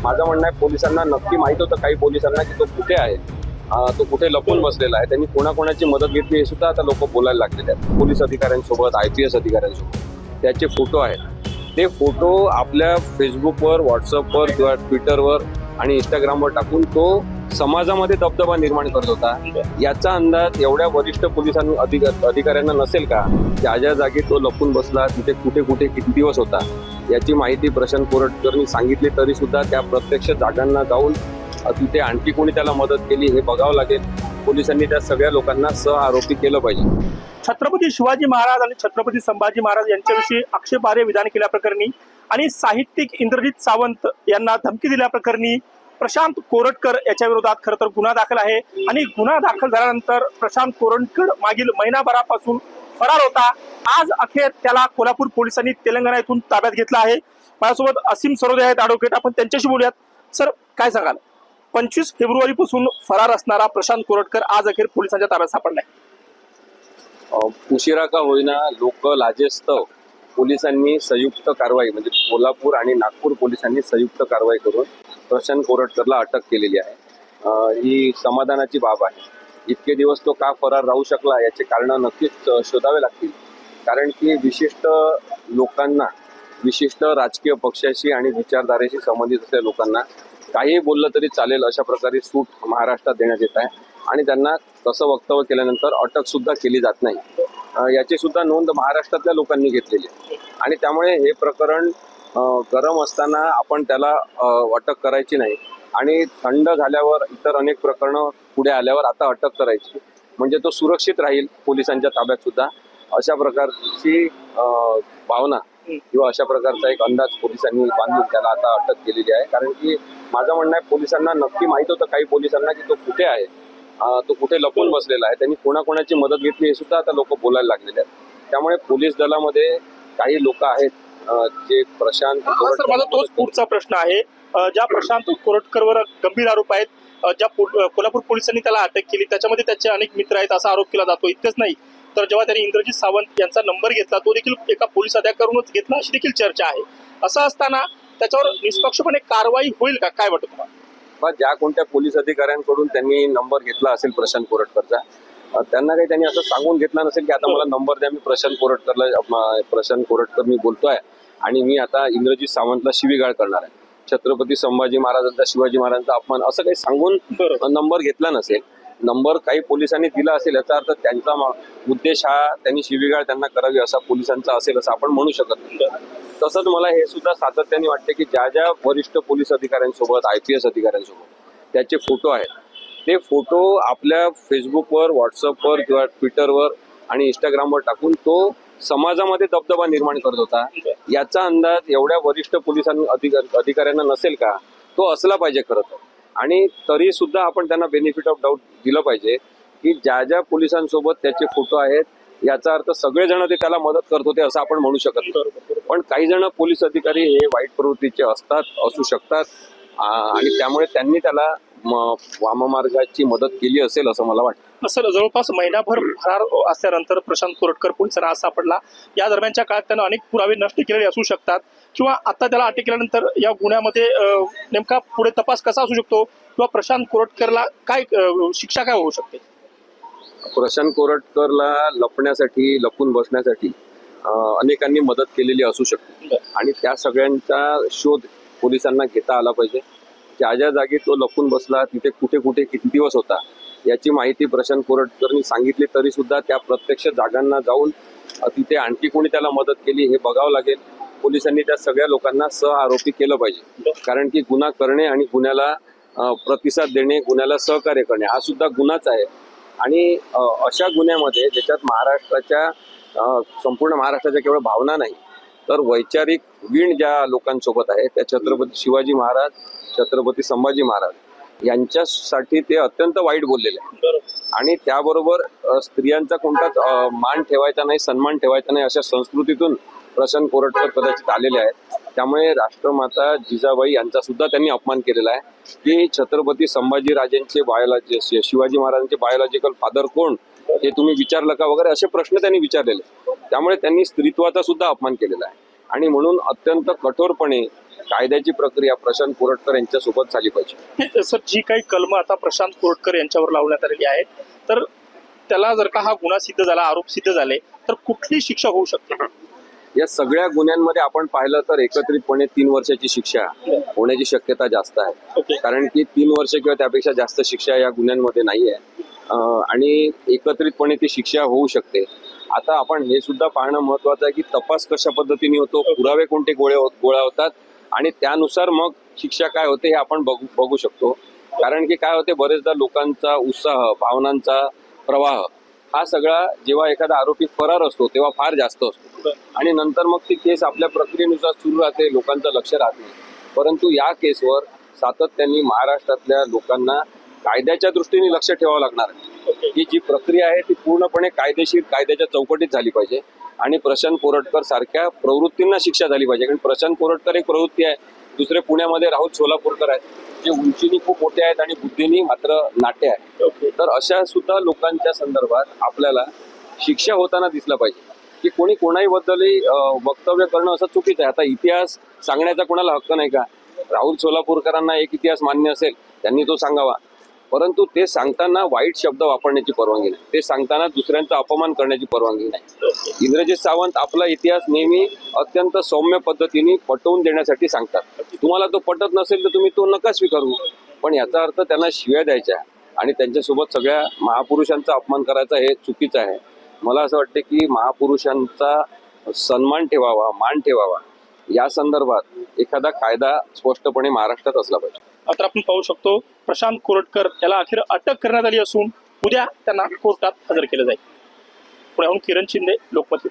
माझं म्हणणं आहे पोलिसांना नक्की माहित होतं काही पोलिसांना की तो कुठे आहे, तो कुठे लपून बसलेला आहे, त्यांनी कोणाकोणाची मदत घेतली हे सुद्धा आता लोक बोलायला लागलेले आहेत. पोलीस अधिकाऱ्यांसोबत IPS अधिकाऱ्यांसोबत त्याचे फोटो आहेत. ते फोटो आपल्या फेसबुकवर, व्हॉट्सअपवर किंवा ट्विटरवर आणि इंस्टाग्रामवर टाकून तो समाजामध्ये दबदबा निर्माण करत होता. याचा अंदाज एवढ्या वरिष्ठ अधिकाऱ्यांना नसेल का? ज्या ज्या जागी तो लपून बसला तिथे कुठे कुठे किती दिवस होता याची माहिती प्रशांत कोरटकरनी सांगितली, तरी सुद्धा त्या प्रत्यक्ष जागांना जाऊन तिथे आणखी कोणी त्याला मदत केली हे बघावं लागेल. पोलिसांनी त्या सगळ्या लोकांना सहआरोपी केलं पाहिजे. छत्रपती शिवाजी महाराज आणि छत्रपती संभाजी महाराज यांच्याविषयी आक्षेपार्ह विधान केल्याप्रकरणी आणि साहित्यिक इंद्रजित सावंत यांना धमकी दिल्याप्रकरणी प्रशांत कोरटकर याच्या विरोधात खरं तर गुन्हा दाखल आहे. आणि गुन्हा दाखल झाल्यानंतर प्रशांत कोरटकर मागील महिनाभरापासून फरार होता. आज अखेर त्याला कोल्हापूर पोलिसांनी तेलंगणा येथून ताब्यात घेतला आहे. माझ्यासोबत असीम सरोदे आहेत, ॲडव्होकेट. आपण त्यांच्याशी बोलूयात. सर, काय सांगाल? 25 फेब्रुवारीपासून फरार असणारा प्रशांत कोरटकर आज अखेर पोलिसांच्या ताब्यात सापडलाय. उशिरा का होईना लोक लाजेस्तव पोलिसांनी संयुक्त कारवाई म्हणजे कोल्हापूर आणि नागपूर पोलिसांनी संयुक्त कारवाई करून प्रशांत कोरटकरला अटक केलेली आहे. ही समाधानाची बाब आहे. इतके दिवस तो का फरार राहू शकला याचे कारण नक्कीच शोधावे लागतील. कारण की विशिष्ट लोकांना, विशिष्ट राजकीय पक्षाशी आणि विचारधारेशी संबंधित असलेल्या लोकांना काही बोललं तरी चालेल अशा प्रकारे सूट महाराष्ट्रात देण्यात येत आहे. आणि त्यांना तसं वक्तव्य केल्यानंतर अटक सुद्धा केली जात नाही. याची सुद्धा नोंद महाराष्ट्रातल्या लोकांनी घेतलेली आहे. आणि त्यामुळे हे प्रकरण गरम असताना आपण त्याला अटक करायची नाही आणि थंड झाल्यावर इतर अनेक प्रकरणं पुढे आल्यावर आता अटक करायची, म्हणजे तो सुरक्षित राहील पोलिसांच्या ताब्यात सुद्धा. अशा प्रकारची भावना किंवा अशा प्रकारचा एक अंदाज पोलिसांनी बांधून त्याला आता अटक केलेली आहे. कारण की माझं म्हणणं आहे पोलिसांना नक्की माहित होतं काही पोलिसांना की तो कुठे आहे, तो कुठे लपून बसलेला आहे, त्यांनी कोणाकोणाची मदत घेतली हे सुद्धा आता लोक बोलायला लागलेले आहेत. त्यामुळे पोलीस दलामध्ये काही लोक आहेत जे प्रशांत सर, माझा तोच पुढचा प्रश्न आहे. ज्या प्रशांत कोरटकरवर गंभीर आरोप आहेत, ज्या कोल्हापूर पोलिसांनी त्याला अटक केली त्याच्यामध्ये त्याचे अनेक मित्र आहेत असा आरोप केला जातो. इतकंच नाही तर जेव्हा त्यांनी इंद्रजित सावंत यांचा नंबर घेतला तो देखील एका पोलीस अधिकाऱ्याकडूनच घेतला अशी देखील चर्चा आहे. असं असताना त्याच्यावर निष्पक्षपणे कारवाई होईल का, काय वाटतं तुम्हाला? ज्या कोणत्या पोलीस अधिकाऱ्यांकडून त्यांनी नंबर घेतला असेल प्रशांत कोरटकरचा, त्यांना काही त्यांनी असं सांगून घेतला नसेल की आता मला नंबर द्या, मी प्रशांत कोरटकर मी बोलतोय आणि मी आता इंद्रजित सावंतला शिवीगाळ करणार आहे, छत्रपती संभाजी महाराजांचा, शिवाजी महाराजांचा अपमान, असं काही सांगून नंबर घेतला नसेल. नंबर काही पोलिसांनी दिला असेल याचा अर्थ त्यांचा उद्देश हा त्यांनी शिवीगाळ त्यांना करावी असा पोलिसांचा असेल असं आपण म्हणू शकत नाही. तसंच मला हे सुद्धा सातत्याने वाटते की ज्या ज्या वरिष्ठ पोलीस अधिकाऱ्यांसोबत, IPS अधिकाऱ्यांसोबत त्याचे फोटो आहेत, ते फोटो आपल्या फेसबुकवर, व्हॉट्सअपवर किंवा ट्विटरवर आणि इंस्टाग्रामवर टाकून तो समाजामध्ये दबदबा निर्माण करत होता. याचा अंदाज एवढ्या वरिष्ठ अधिकाऱ्यांना नसेल का? तो असला पाहिजे खरं तर. आणि तरी सुद्धा आपण त्यांना बेनिफिट ऑफ डाऊट दिलं पाहिजे की ज्या ज्या पोलिसांसोबत त्याचे फोटो आहेत याचा अर्थ सगळेजण ते त्याला मदत करत होते असं आपण म्हणू शकत नाही. पण काही जण पोलीस अधिकारी हे वाईट प्रवृत्तीचे असू शकतात आणि त्यामुळे त्यांनी त्याला वाममार्गाची मदत केली असेल असं मला वाटतं. सर, जवळपास महिनाभर फरार असल्यानंतर प्रशांत कोरटकर पोलिसांना आज सापडला. या दरम्यानच्या काळात त्यानं अनेक पुरावे नष्ट केलेले असू शकतात किंवा आता त्याला अटक केल्यानंतर या गुन्ह्यामध्ये नेमका पुढे तपास कसा असू शकतो किंवा प्रशांत कोरटकरला काय शिक्षा काय होऊ शकते? प्रशांत कोरटकरला लपण्यासाठी, लपून बसण्यासाठी अनेकांनी मदत केलेली असू शकते आणि त्या सगळ्यांचा शोध पोलिसांना घेता आला पाहिजे. ज्या ज्या जागी तो लपून बसला तिथे कुठे कुठे किती दिवस होता याची माहिती प्रशांत कोरटकरनी सांगितली, तरी सुद्धा त्या प्रत्यक्ष जागांना जाऊन तिथे आणखी कोणी त्याला मदत केली हे बघावं लागेल. पोलिसांनी त्या सगळ्या लोकांना सहआरोपी केलं पाहिजे. कारण की गुन्हा करणे आणि गुन्ह्याला प्रतिसाद देणे, गुन्ह्याला सहकार्य करणे हा सुद्धा गुन्हाच आहे. आणि अशा गुन्ह्यामध्ये ज्याच्यात महाराष्ट्राच्या, संपूर्ण महाराष्ट्राच्या केवळ भावना नाही तर वैचारिक वीण ज्या लोकांसोबत आहे त्या छत्रपती शिवाजी महाराज, छत्रपती संभाजी महाराज यांच्यासाठी ते अत्यंत वाईट बोललेले आहे. आणि त्याबरोबर स्त्रियांचा कोणताच मान ठेवायचा नाही, सन्मान ठेवायचा नाही अशा संस्कृतीतून प्रशांत कोरटकर कदाचित आलेले आहेत. त्यामुळे राष्ट्रमाता जिजाबाई यांचा सुद्धा त्यांनी अपमान केलेला आहे की छत्रपती संभाजी राजांचे शिवाजी महाराजांचे बायोलॉजिकल फादर कोण हे तुम्ही विचारलं का वगैरे असे प्रश्न त्यांनी विचारलेले. त्यामुळे त्यांनी स्त्रीत्वाचा सुद्धा अपमान केलेला आहे. आणि म्हणून अत्यंत कठोरपणे कायद्याची प्रक्रिया प्रशांत कोरटकर यांच्यासोबत झाली पाहिजे. सर, जी काही कलमं आता प्रशांत कोरटकर यांच्यावर लावण्यात आलेली आहे, तर त्याला जर का हा गुन्हा सिद्ध झाला, आरोप सिद्ध झाले, तर कुठली शिक्षा होऊ शकते? या सगळ्या गुन्ह्यांमध्ये आपण पाहिलं तर एकत्रितपणे 3 वर्षाची शिक्षा होण्याची शक्यता जास्त आहे. ओके. कारण की 3 वर्ष किंवा त्यापेक्षा जास्त शिक्षा या गुन्ह्यांमध्ये नाही आहे आणि एकत्रितपणे ती शिक्षा होऊ शकते. आता आपण हे सुद्धा पाहणं महत्वाचं आहे की तपास कशा पद्धतीने होतो, पुरावे कोणते गोळा होतात आणि त्यानुसार मग शिक्षा काय होते हे आपण बघू शकतो. कारण की काय होते, बरेचदा लोकांचा उत्साह, भावनांचा प्रवाह हा सगळा जेव्हा एखादा आरोपी फरार असतो तेव्हा फार जास्त असतो आणि नंतर मग ती केस आपल्या प्रक्रियेनुसार सुरू राहते, लोकांचं लक्ष राहत नाही. परंतु या केसवर सातत्याने महाराष्ट्रातल्या लोकांना कायद्याच्या दृष्टीने लक्ष ठेवावं लागणार आहे की जी प्रक्रिया आहे ती पूर्णपणे कायदेशीर, कायद्याच्या चौकटीत झाली पाहिजे आणि प्रशांत कोरटकर सारख्या प्रवृत्तींना शिक्षा झाली पाहिजे. कारण प्रशांत कोरटकर एक प्रवृत्ती आहे, दुसरे पुण्यामध्ये राहुल सोलापूरकर आहेत जे उंचीनी खूप मोठे आहेत आणि बुद्धीनी मात्र नाटे आहेत. तर अशा सुद्धा लोकांच्या संदर्भात आपल्याला शिक्षा होताना दिसलं पाहिजे की कोणी कोणाही बद्दलही वक्तव्य करणं असं चुकीचं आहे. आता इतिहास सांगण्याचा कोणाला हक्क नाही का? राहुल सोलापूरकरांना एक इतिहास मान्य असेल, त्यांनी तो सांगावा, परंतु ते सांगताना वाईट शब्द वापरण्याची परवानगी नाही, ते सांगताना दुसऱ्यांचा अपमान करण्याची परवानगी नाही. इंद्रजित सावंत आपला इतिहास नेहमी अत्यंत सौम्य पद्धतीने पटवून देण्यासाठी सांगतात. तुम्हाला तो पटत नसेल तर तुम्ही तो नका स्वीकारू, पण याचा अर्थ त्यांना शिव्या द्यायच्या आणि त्यांच्यासोबत सगळ्या महापुरुषांचा अपमान करायचा हे चुकीचं आहे. मला असं वाटतं की महापुरुषांचा सन्मान ठेवावा, मान ठेवावा, या संदर्भात एखादा कायदा स्पष्टपणे महाराष्ट्रात असला पाहिजे. आता आपण पाहू शकतो प्रशांत कोरटकर याला अखेर अटक करण्यात आली असून उद्या त्यांना कोर्टात हजर केलं जाईल. पुण्याहून किरण शिंदे, लोकमत.